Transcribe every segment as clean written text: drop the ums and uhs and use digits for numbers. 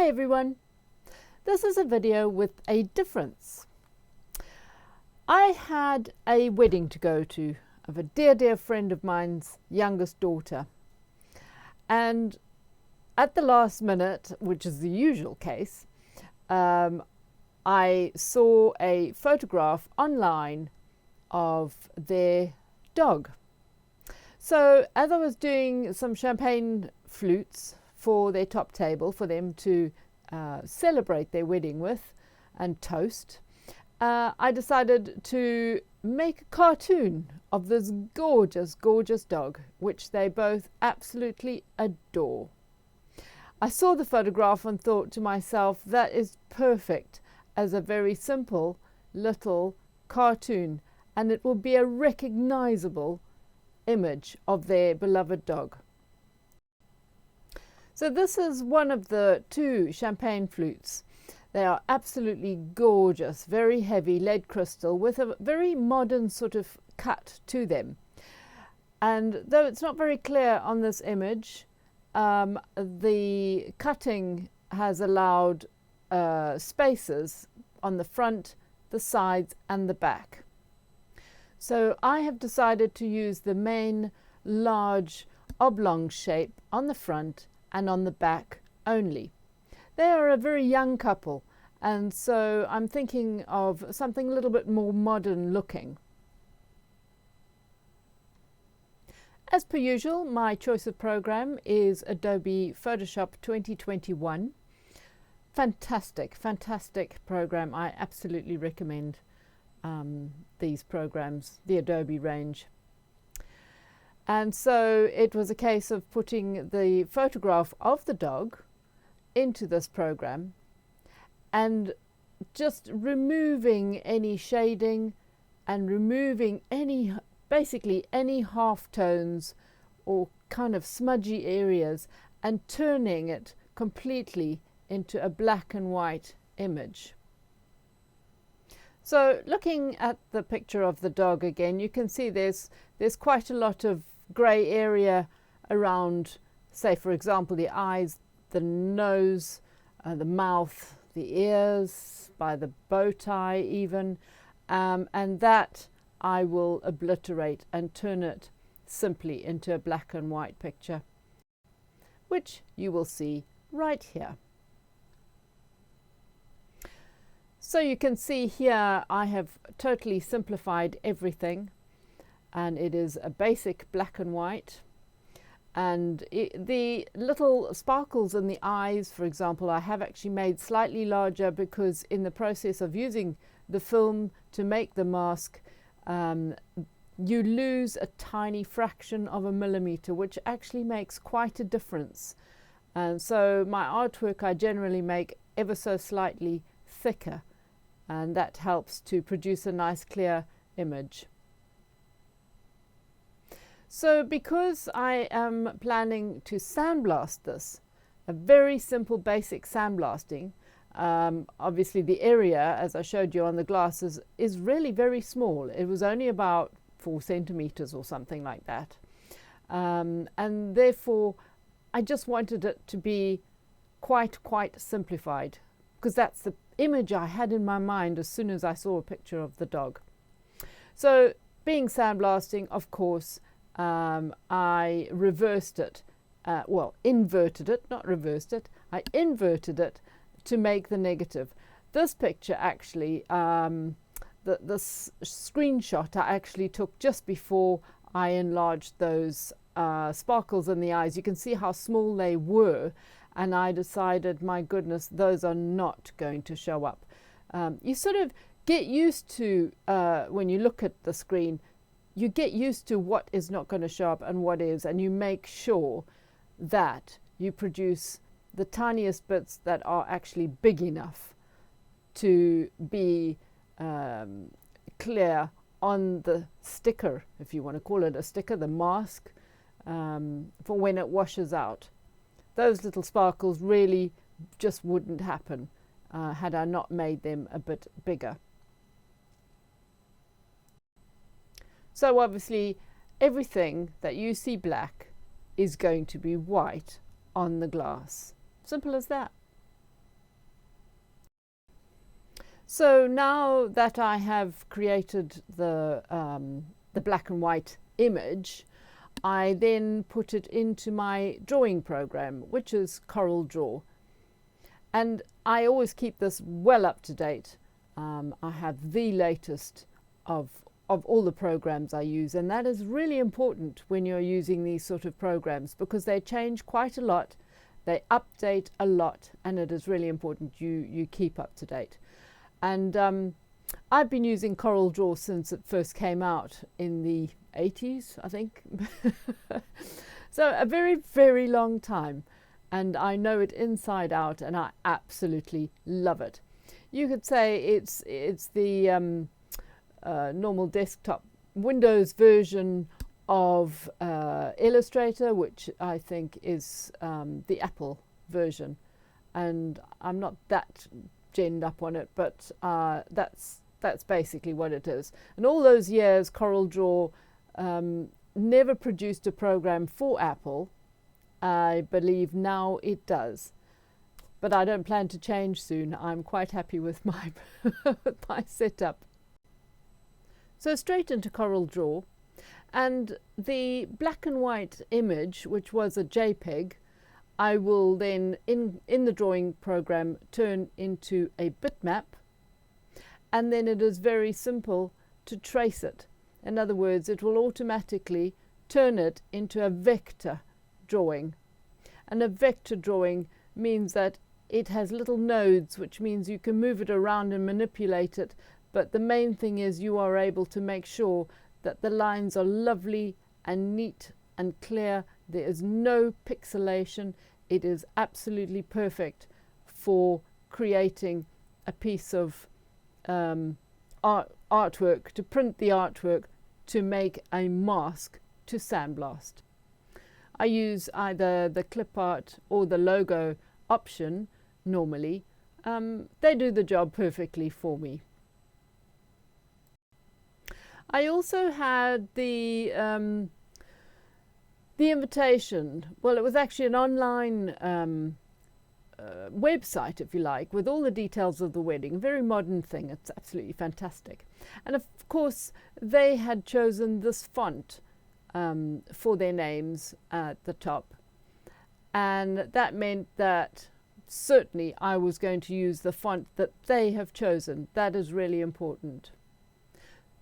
Hi everyone, this is a video with a difference. I had a wedding to go to of a dear friend of mine's youngest daughter, and at the last minute, which is the usual case, I saw a photograph online of their dog. So as I was doing some champagne flutes for their top table for them to celebrate their wedding with and toast, I decided to make a cartoon of this gorgeous dog, which they both absolutely adore. I saw the photograph and thought to myself, that is perfect as a very simple little cartoon, and it will be a recognizable image of their beloved dog. So this is one of the two champagne flutes. They are absolutely gorgeous, very heavy lead crystal with a very modern sort of cut to them. And though it's not very clear on this image, the cutting has allowed spaces on the front, the sides and the back. So I have decided to use the main large oblong shape on the front and on the back only. They are a very young couple, and so I'm thinking of something a little bit more modern looking. As per usual, my choice of program is Adobe Photoshop 2021. Fantastic program. I absolutely recommend these programs, the Adobe range. And so it was a case of putting the photograph of the dog into this program and just removing any shading and removing basically any half tones or kind of smudgy areas and turning it completely into a black and white image. So looking at the picture of the dog again, you can see there's quite a lot of grey area around, say for example, the eyes, the nose, the mouth, the ears, by the bow tie even, and that I will obliterate and turn it simply into a black and white picture, which you will see right here. So you can see here I have totally simplified everything, and it is a basic black and white, and the little sparkles in the eyes, for example, I have actually made slightly larger because in the process of using the film to make the mask, you lose a tiny fraction of a millimeter, which actually makes quite a difference. And so my artwork I generally make ever so slightly thicker, and that helps to produce a nice clear image. So because I am planning to sandblast this, a very simple basic sandblasting, obviously the area, as I showed you on the glasses, is really very small. It was only about 4 centimeters or something like that. And therefore I just wanted it to be quite simplified, because that's the image I had in my mind as soon as I saw a picture of the dog. So being sandblasting, of course, I reversed it, well, inverted it, not reversed it. I inverted it to make the negative. This picture actually, the screenshot I actually took just before I enlarged those sparkles in the eyes. You can see how small they were, and I decided, my goodness, those are not going to show up. You sort of get used to, when you look at the screen, you get used to what is not going to show up and what is, and you make sure that you produce the tiniest bits that are actually big enough to be clear on the sticker, if you want to call it a sticker, the mask, for when it washes out. Those little sparkles really just wouldn't happen had I not made them a bit bigger. So obviously everything that you see black is going to be white on the glass. Simple as that. So now that I have created the black and white image, I then put it into my drawing program, which is CorelDRAW. And I always keep this well up to date. I have the latest of all the programs I use, and that is really important when you're using these sort of programs, because they change quite a lot, they update a lot, and it is really important you keep up to date. And I've been using CorelDRAW since it first came out in the 80s, I think. So a very, very long time. And I know it inside out, and I absolutely love it. You could say it's the normal desktop Windows version of Illustrator, which I think is the Apple version. And I'm not that genned up on it, but that's basically what it is. And all those years, CorelDRAW never produced a program for Apple. I believe now it does, but I don't plan to change soon. I'm quite happy with my with my setup. So straight into CorelDRAW, and the black and white image, which was a JPEG, I will then in the drawing program turn into a bitmap, and then it is very simple to trace it. In other words, it will automatically turn it into a vector drawing. And a vector drawing means that it has little nodes, which means you can move it around and manipulate it, but the main thing is you are able to make sure that the lines are lovely and neat and clear. There is no pixelation. It is absolutely perfect for creating a piece of artwork, to print the artwork, to make a mask to sandblast. I use either the clip art or the logo option normally. They do the job perfectly for me. I also had the invitation. Well, it was actually an online website, if you like, with all the details of the wedding. A very modern thing. It's absolutely fantastic. And of course, they had chosen this font for their names at the top, and that meant that certainly I was going to use the font that they have chosen. That is really important.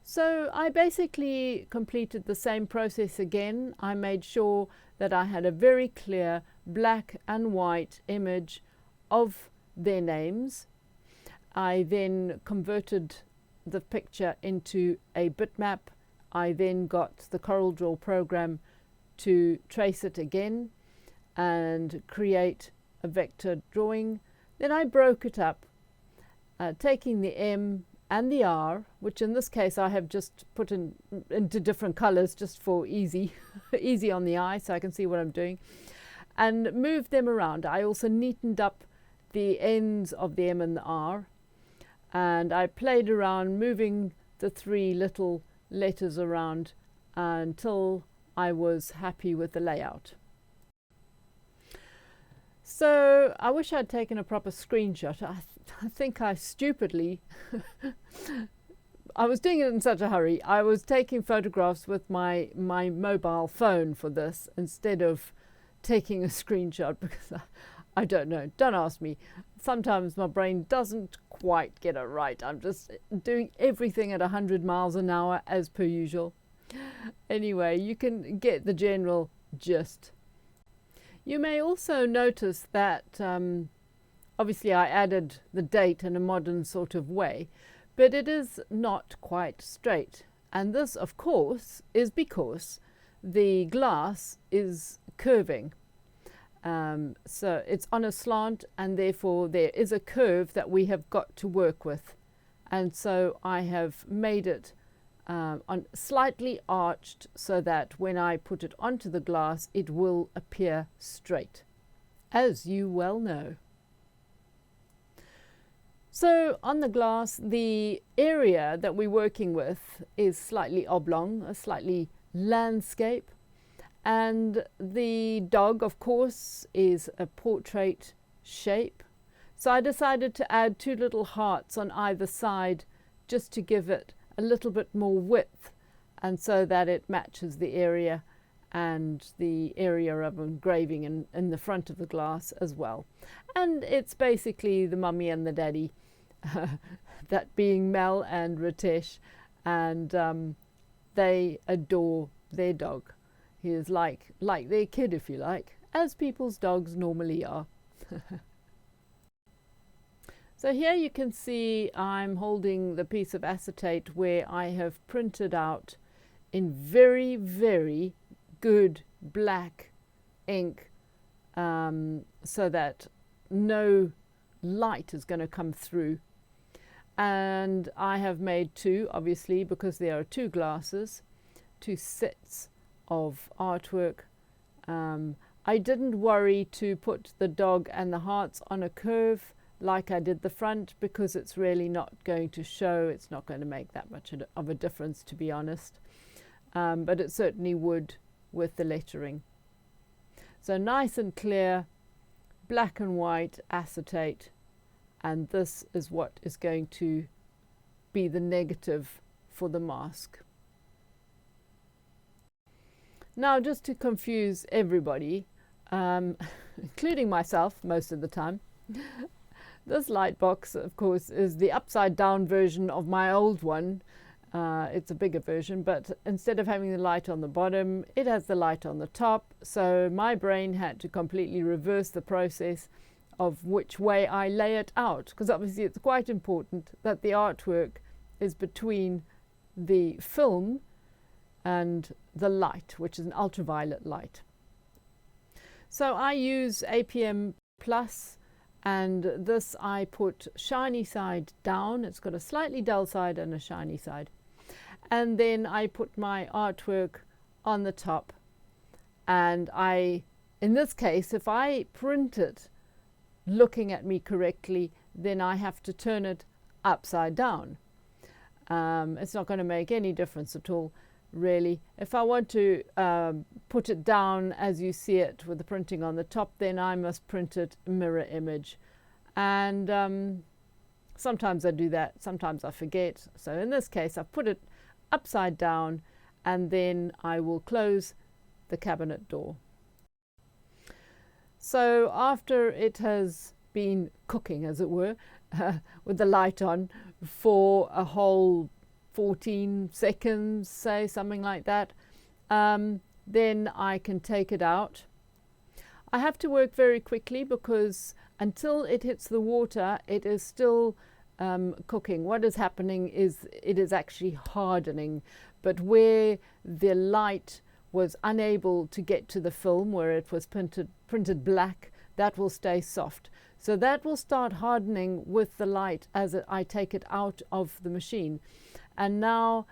So I basically completed the same process again. I made sure that I had a very clear black and white image of their names. I then converted the picture into a bitmap. I then got the CorelDRAW program to trace it again and create a vector drawing. Then I broke it up, taking the M and the R, which in this case I have just put into different colors just for easy on the eye, so I can see what I'm doing, and moved them around. I also neatened up the ends of the M and the R, and I played around moving the three little letters around until I was happy with the layout. So I wish I'd taken a proper screenshot. I think I stupidly I was doing it in such a hurry. I was taking photographs with my mobile phone for this instead of taking a screenshot, because I don't know, don't ask me. Sometimes my brain doesn't quite get it right. I'm just doing everything at 100 miles an hour as per usual. Anyway, you can get the general gist. You may also notice that obviously I added the date in a modern sort of way, but it is not quite straight. And this, of course, is because the glass is curving. So it's on a slant, and therefore there is a curve that we have got to work with. And so I have made it slightly arched so that when I put it onto the glass, it will appear straight, as you well know. So on the glass, the area that we're working with is slightly oblong, a slightly landscape. And the dog, of course, is a portrait shape. So I decided to add 2 little hearts on either side just to give it a little bit more width, and so that it matches the area and the area of engraving in the front of the glass as well. And it's basically the mummy and the daddy, that being Mel and Ritesh, and they adore their dog. He is like their kid, if you like, as people's dogs normally are. So here you can see I'm holding the piece of acetate where I have printed out in very, very good black ink, so that no light is going to come through. And I have made 2, obviously, because there are 2 glasses, 2 sets of artwork. I didn't worry to put the dog and the hearts on a curve like I did the front, because it's really not going to show. It's not going to make that much of a difference, to be honest, but it certainly would with the lettering. So nice and clear, black and white acetate, and this is what is going to be the negative for the mask. Now, just to confuse everybody, including myself most of the time, this light box, of course, is the upside down version of my old one. It's a bigger version, but instead of having the light on the bottom, it has the light on the top. So my brain had to completely reverse the process of which way I lay it out, because obviously it's quite important that the artwork is between the film and the light, which is an ultraviolet light. So I use APM Plus, and this I put shiny side down. It's got a slightly dull side and a shiny side. And then I put my artwork on the top, and in this case, if I print it looking at me correctly, then I have to turn it upside down. It's not going to make any difference at all, really. If I want to put it down as you see it with the printing on the top, then I must print it mirror image. And sometimes I do that, sometimes I forget. So in this case, I've put it upside down, and then I will close the cabinet door. So after it has been cooking, as it were, with the light on for a whole 14 seconds, say, something like that, then I can take it out. I have to work very quickly, because until it hits the water, it is still cooking. What is happening is it is actually hardening, but where the light was unable to get to the film, where it was printed black, that will stay soft. So that will start hardening with the light as I take it out of the machine. And now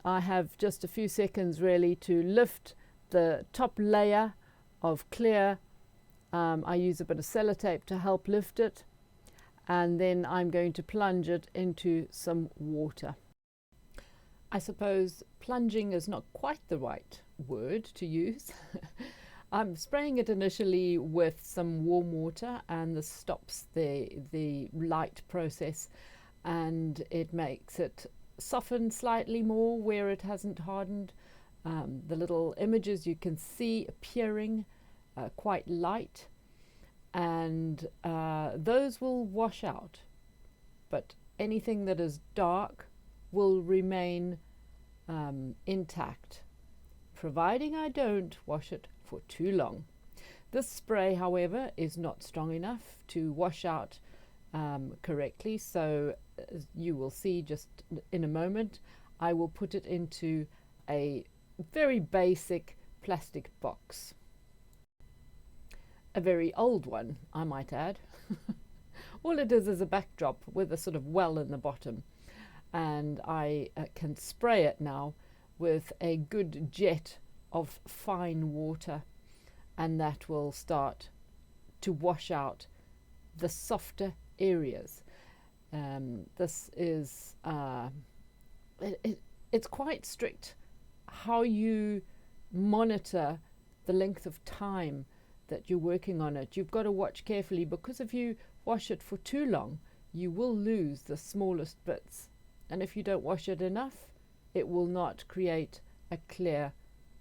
I have just a few seconds really to lift the top layer of clear. I use a bit of sellotape to help lift it, and then I'm going to plunge it into some water. I suppose plunging is not quite the right word to use. I'm spraying it initially with some warm water, and this stops the light process, and it makes it soften slightly more where it hasn't hardened. The little images you can see appearing quite light, and those will wash out, but anything that is dark will remain intact, providing I don't wash it for too long. This spray, however, is not strong enough to wash out correctly, so as you will see just in a moment, I will put it into a very basic plastic box. A very old one, I might add. All it is a backdrop with a sort of well in the bottom, and I can spray it now with a good jet of fine water, and that will start to wash out the softer areas. This is it's quite strict how you monitor the length of time that you're working on it. You've got to watch carefully, because if you wash it for too long, you will lose the smallest bits. And if you don't wash it enough, it will not create a clear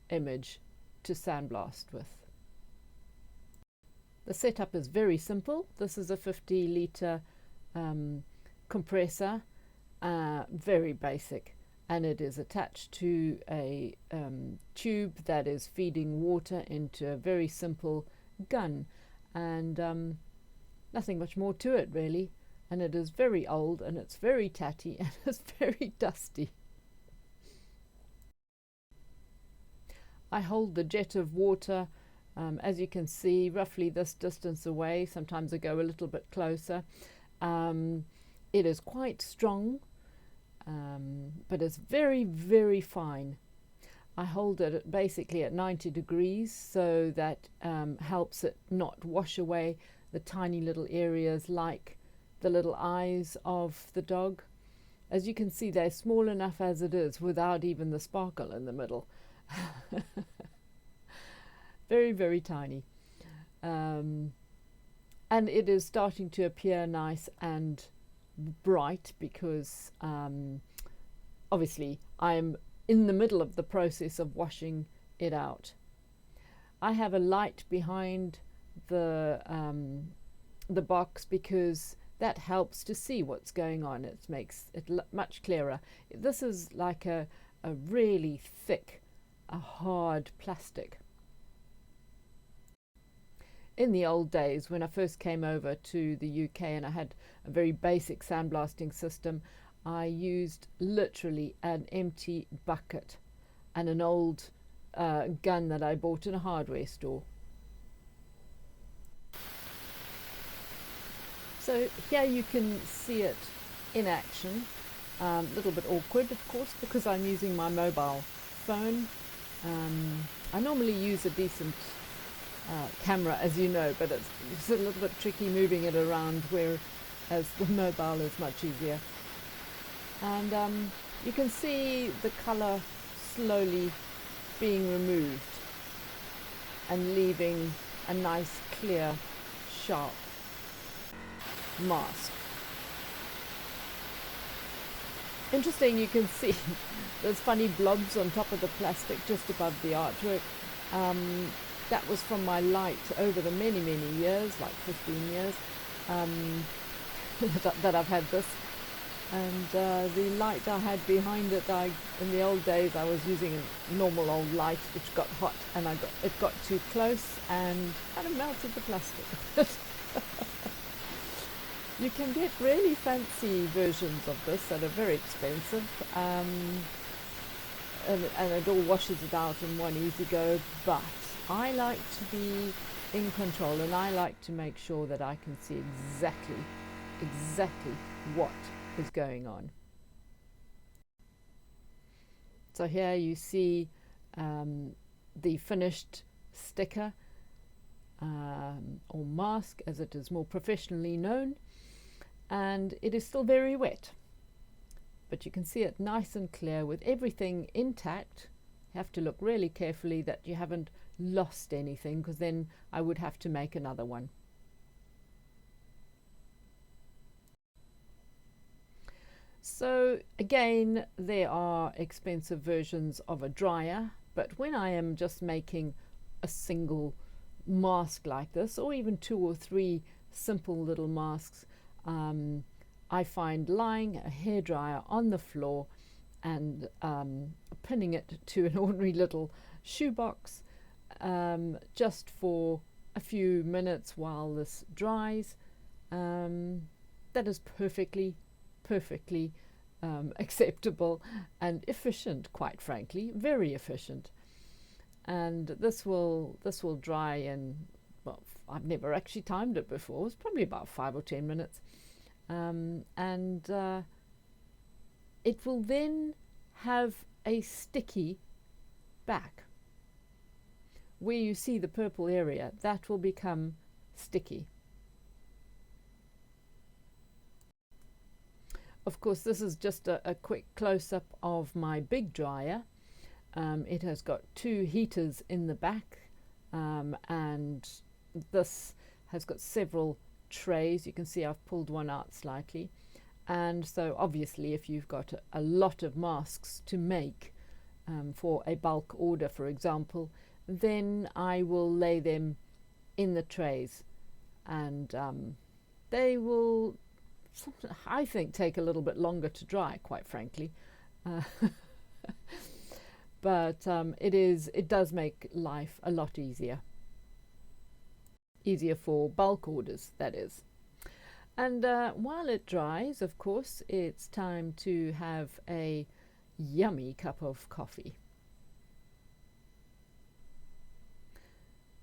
image to sandblast with. The setup is very simple. This is a 50-litre compressor, very basic, and it is attached to a tube that is feeding water into a very simple gun, and nothing much more to it really. And it is very old, and it's very tatty, and it's very dusty. I hold the jet of water, as you can see, roughly this distance away. Sometimes I go a little bit closer. It is quite strong, but it's very, very fine. I hold it basically at 90 degrees, so that helps it not wash away the tiny little areas like the little eyes of the dog. As you can see, they're small enough as it is without even the sparkle in the middle. Very, very tiny. And it is starting to appear nice and bright because obviously I'm in the middle of the process of washing it out. I have a light behind the box because that helps to see what's going on. It makes it much clearer. This is like a really thick, a hard plastic. In the old days, when I first came over to the UK and I had a very basic sandblasting system, I used literally an empty bucket and an old gun that I bought in a hardware store. So here you can see it in action. A little bit awkward, of course, because I'm using my mobile phone. I normally use a decent camera, as you know, but it's a little bit tricky moving it around, whereas the mobile is much easier. And you can see the color slowly being removed and leaving a nice, clear, sharp mask. Interesting, you can see those funny blobs on top of the plastic just above the artwork. That was from my light over the many, many years, like 15 years, that I've had this. And the light I had behind it, in the old days I was using a normal old light which got hot, and it got too close and kind of melted the plastic. You can get really fancy versions of this that are very expensive, and it all washes it out in one easy go, but I like to be in control, and I like to make sure that I can see exactly what is going on. So here you see the finished sticker or mask, as it is more professionally known, and it is still very wet, but you can see it nice and clear with everything intact. You have to look really carefully that you haven't lost anything, because then I would have to make another one. So again, there are expensive versions of a dryer, but when I am just making a single mask like this, or even 2 or 3 simple little masks, I find lying a hairdryer on the floor and pinning it to an ordinary little shoebox just for a few minutes while this dries, that is perfectly acceptable and efficient, quite frankly, very efficient. And this will dry in, well, I've never actually timed it before. It's probably about 5 or 10 minutes, and it will then have a sticky back. Where you see the purple area, that will become sticky. Of course, this is just a quick close-up of my big dryer. It has got 2 heaters in the back, and this has got several trays. You can see I've pulled one out slightly, and so obviously if you've got a lot of masks to make for a bulk order, for example, then I will lay them in the trays, and they will, I think, take a little bit longer to dry, quite frankly. But it does make life a lot easier for bulk orders, that is. And while it dries, of course, it's time to have a yummy cup of coffee.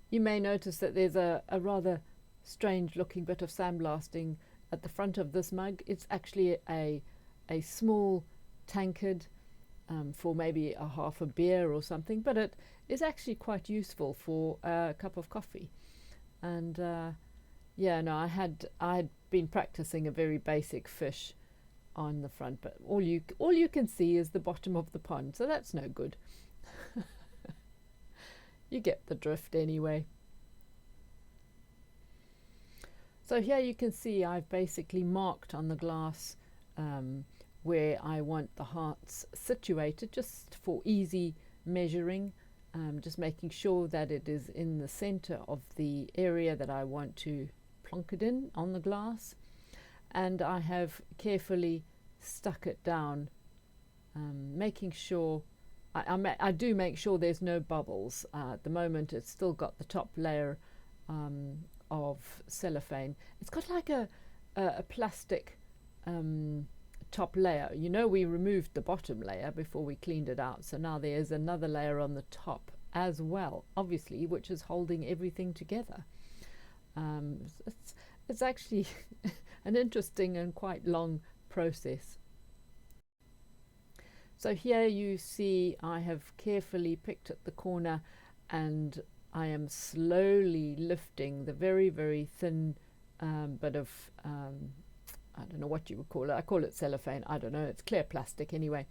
You may notice that there's a rather strange looking bit of sandblasting at the front of this mug. It's actually a small tankard for maybe a half a beer or something, but it is actually quite useful for a cup of coffee. And yeah, no, I had been practicing a very basic fish on the front, but all you can see is the bottom of the pond, so that's no good. You get the drift anyway. So here you can see I've basically marked on the glass where I want the hearts situated, just for easy measuring, just making sure that it is in the center of the area that I want to plonk it in on the glass. And I have carefully stuck it down, making sure I do make sure there's no bubbles. At the moment it's still got the top layer of cellophane. It's got like a plastic top layer. You know, we removed the bottom layer before we cleaned it out, so now there's another layer on the top as well, obviously, which is holding everything together. It's actually an interesting and quite long process. So here you see I have carefully picked at the corner, and I am slowly lifting the very, very thin bit of I don't know what you would call it. I call it cellophane. I don't know. It's clear plastic anyway.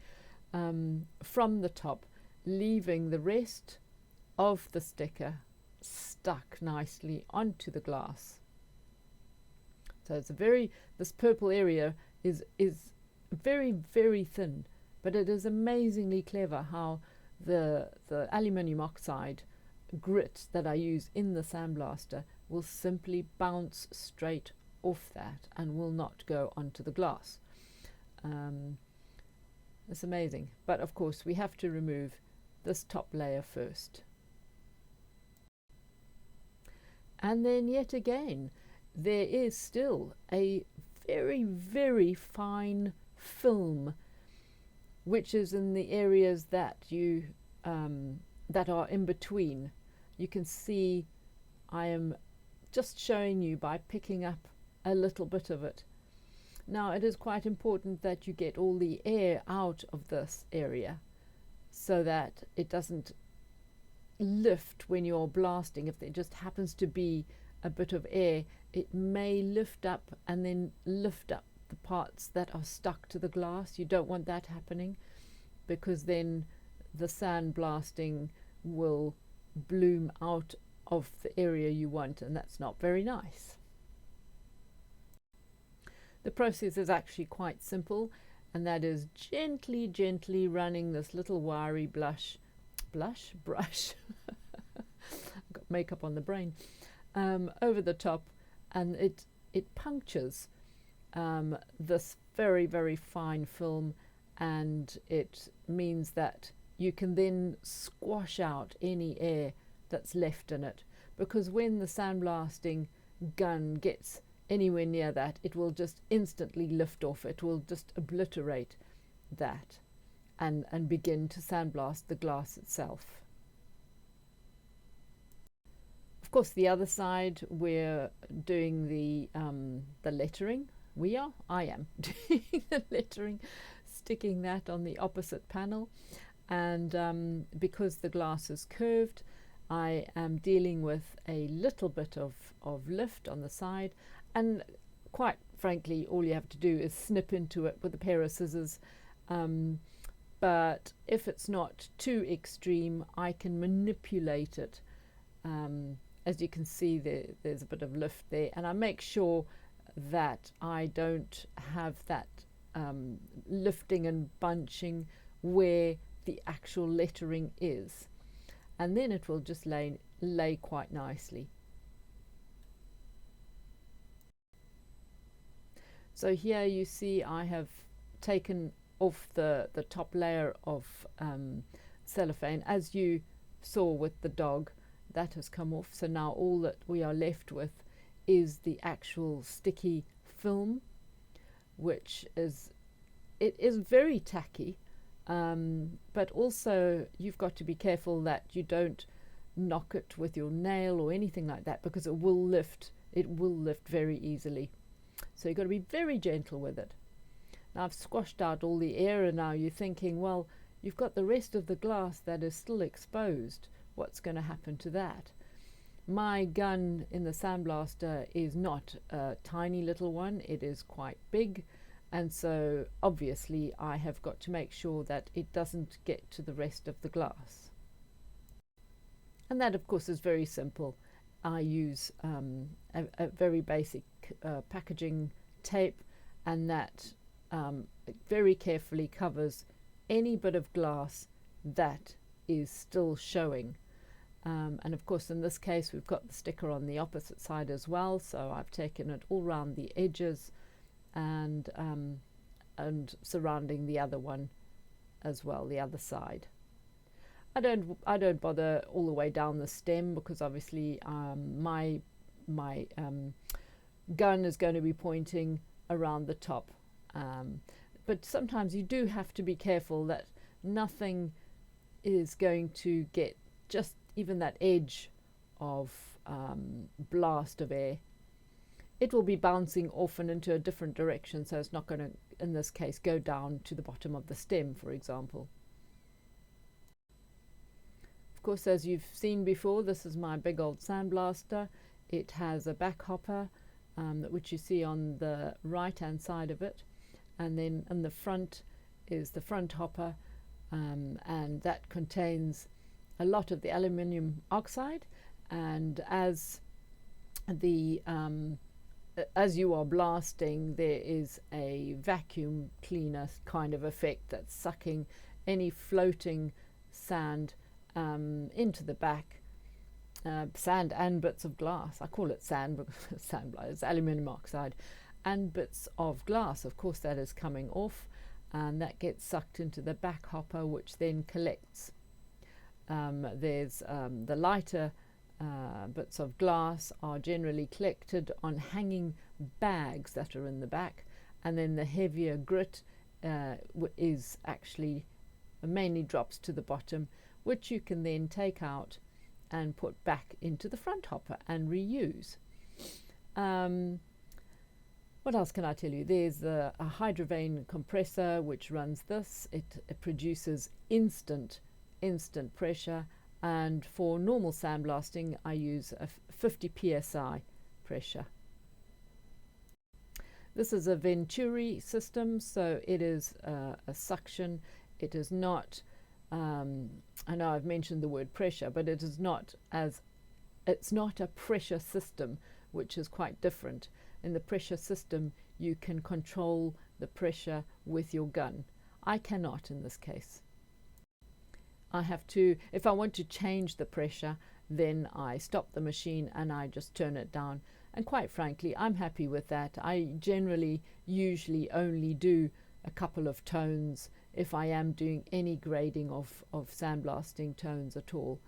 From the top, leaving the rest of the sticker stuck nicely onto the glass. So it's this purple area is very, very thin, but it is amazingly clever how the aluminium oxide grit that I use in the sandblaster will simply bounce straight off that and will not go onto the glass. It's amazing, but of course we have to remove this top layer first. And then yet again, there is still a very, very fine film which is in the areas that that are in between. You can see I am just showing you by picking up a little bit of it. Now it is quite important that you get all the air out of this area so that it doesn't lift when you're blasting. If there just happens to be a bit of air, it may lift up and then lift up the parts that are stuck to the glass. You don't want that happening, because then the sandblasting will bloom out of the area you want, and that's not very nice. The process is actually quite simple, and that is gently, gently running this little wiry brush, I've got makeup on the brain, over the top, and it punctures this very, very fine film, and it means that you can then squash out any air that's left in it, because when the sandblasting gun gets anywhere near that, it will just instantly lift off. It will just obliterate that and begin to sandblast the glass itself. Of course, the other side, we're doing the lettering. I am doing the lettering, sticking that on the opposite panel, and because the glass is curved, I am dealing with a little bit of lift on the side, and quite frankly all you have to do is snip into it with a pair of scissors, but if it's not too extreme, I can manipulate it as you can see, there's a bit of lift there, and I make sure that I don't have that lifting and bunching where the actual lettering is, and then it will just lay quite nicely. So here you see I have taken off the top layer of cellophane, as you saw with the dog. That has come off, so now all that we are left with is the actual sticky film, which is very tacky, but also you've got to be careful that you don't knock it with your nail or anything like that, because it will lift very easily. So you've got to be very gentle with it. Now I've squashed out all the air, and now you're thinking, well, you've got the rest of the glass that is still exposed. What's going to happen to that? My gun in the sandblaster is not a tiny little one, it is quite big, and so obviously I have got to make sure that it doesn't get to the rest of the glass. And that of course is very simple. I use a very basic packaging tape, and that very carefully covers any bit of glass that is still showing. And of course in this case we've got the sticker on the opposite side as well, so I've taken it all round the edges and surrounding the other one as well, the other side. I don't bother all the way down the stem, because obviously my gun is going to be pointing around the top, but sometimes you do have to be careful that nothing is going to get just even that edge of blast of air. It will be bouncing off and into a different direction, so it's not going to, in this case, go down to the bottom of the stem, for example. Of course, as you've seen before, this is my big old sandblaster. It has a back hopper, which you see on the right hand side of it, and then in the front is the front hopper, and that contains a lot of the aluminium oxide, and as you are blasting, there is a vacuum cleaner kind of effect that's sucking any floating sand into the back, sand and bits of glass. I call it sand because it's aluminium oxide, and bits of glass, of course, that is coming off, and that gets sucked into the back hopper, which then collects. There's the lighter bits of glass are generally collected on hanging bags that are in the back, and then the heavier grit is actually mainly drops to the bottom, which you can then take out and put back into the front hopper and reuse. What else can I tell you? There's a hydrovane compressor which runs this. It produces instant pressure, and for normal sandblasting I use a 50 psi pressure. This is a Venturi system, so it is a suction. It is not, I know I've mentioned the word pressure, but it is not it's not a pressure system, which is quite different. In the pressure system you can control the pressure with your gun. I cannot in this case. I have to, if I want to change the pressure, then I stop the machine and I just turn it down, and quite frankly I'm happy with that. I usually only do a couple of tones if I am doing any grading of sandblasting tones at all.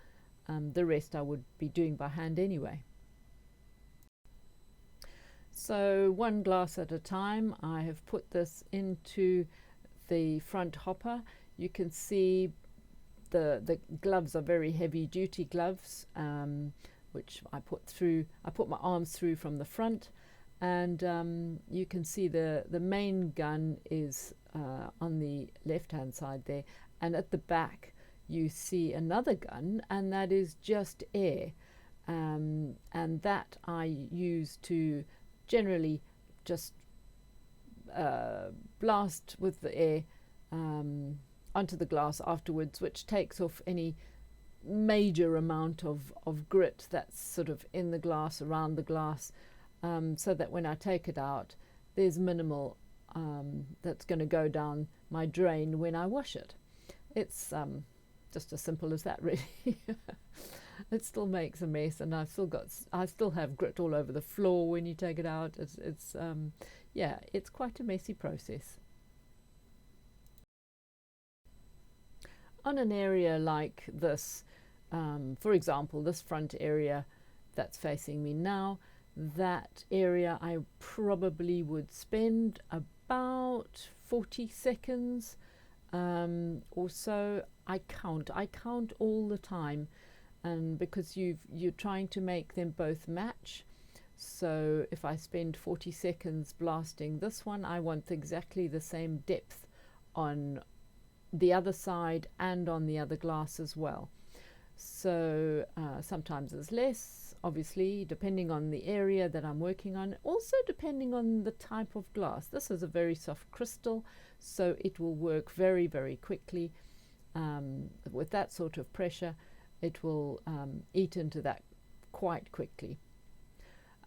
The rest I would be doing by hand anyway. So one glass at a time, I have put this into the front hopper. You can see the gloves are very heavy duty gloves, which I put my arms through from the front, and you can see the main gun is on the left hand side there, and at the back you see another gun, and that is just air, and that I use to generally just blast with the air onto the glass afterwards, which takes off any major amount of grit that's sort of in the glass, around the glass, so that when I take it out, there's minimal that's going to go down my drain when I wash it. It's just as simple as that, really. It still makes a mess, and I still have grit all over the floor when you take it out. Yeah, it's quite a messy process. On an area like this, for example, this front area that's facing me now, that area I probably would spend about 40 seconds or so. I count all the time, and because you're trying to make them both match. So if I spend 40 seconds blasting this one, I want exactly the same depth on the other side and on the other glass as well. So sometimes there's less, obviously, depending on the area that I'm working on, also depending on the type of glass. This is a very soft crystal, so it will work very, very quickly. With that sort of pressure, it will eat into that quite quickly.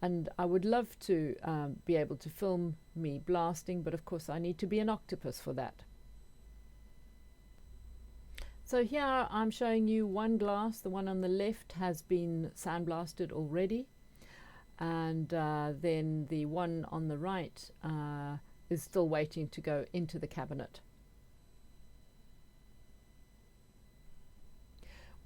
And I would love to be able to film me blasting, but of course I need to be an octopus for that. So here I'm showing you one glass. The one on the left has been sandblasted already, and then the one on the right is still waiting to go into the cabinet.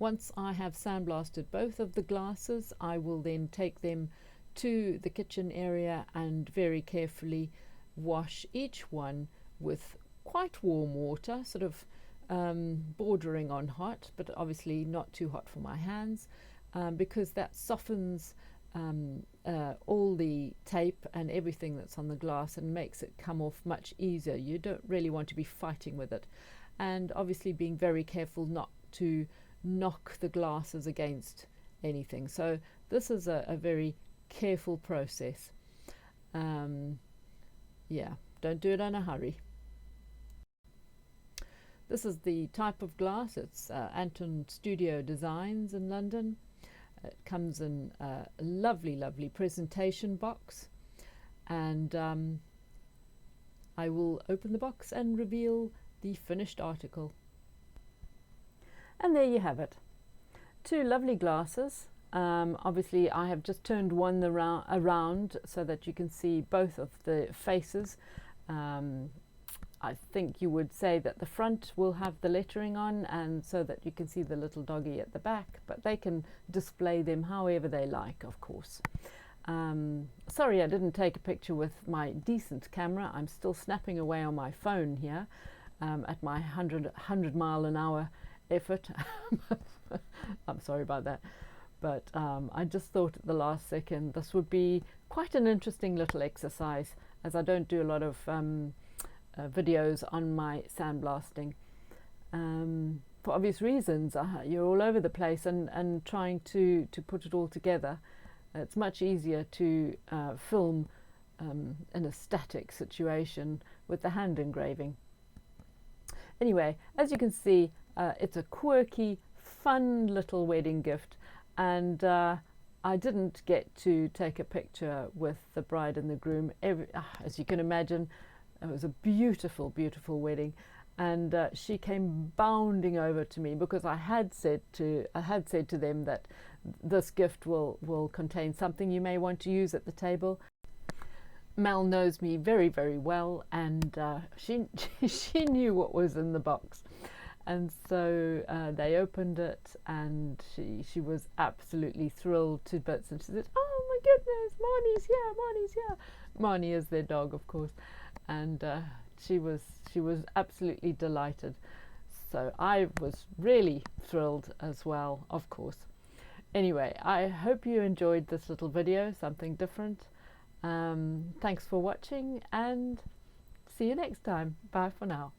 Once I have sandblasted both of the glasses, I will then take them to the kitchen area and very carefully wash each one with quite warm water, sort of bordering on hot, but obviously not too hot for my hands, because that softens all the tape and everything that's on the glass and makes it come off much easier. You don't really want to be fighting with it, and obviously being very careful not to knock the glasses against anything. So this is a very careful process. Yeah, don't do it in a hurry. This is the type of glass. It's Anton Studio Designs in London. It comes in a lovely, lovely presentation box, and I will open the box and reveal the finished article. And there you have it. Two lovely glasses. Obviously I have just turned one around so that you can see both of the faces. I think you would say that the front will have the lettering on, and so that you can see the little doggy at the back, but they can display them however they like, of course. Sorry I didn't take a picture with my decent camera. I'm still snapping away on my phone here at my 100 mile an hour effort. I'm sorry about that, but I just thought at the last second this would be quite an interesting little exercise, as I don't do a lot of videos on my sandblasting for obvious reasons. You're all over the place, and trying to put it all together, it's much easier to film in a static situation with the hand engraving. Anyway, as you can see, it's a quirky, fun little wedding gift, and I didn't get to take a picture with the bride and the groom. As you can imagine, it was a beautiful, beautiful wedding, and she came bounding over to me because I had said to them that this gift will contain something you may want to use at the table. Mel knows me very, very well, and she knew what was in the box, and so they opened it, and she was absolutely thrilled to bits, and she said, "Oh my goodness, Marnie's here, Marnie's here." Marnie is their dog, of course, and she was absolutely delighted. So I was really thrilled as well, of course. Anyway, I hope you enjoyed this little video, something different. Thanks for watching, and see you next time. Bye for now.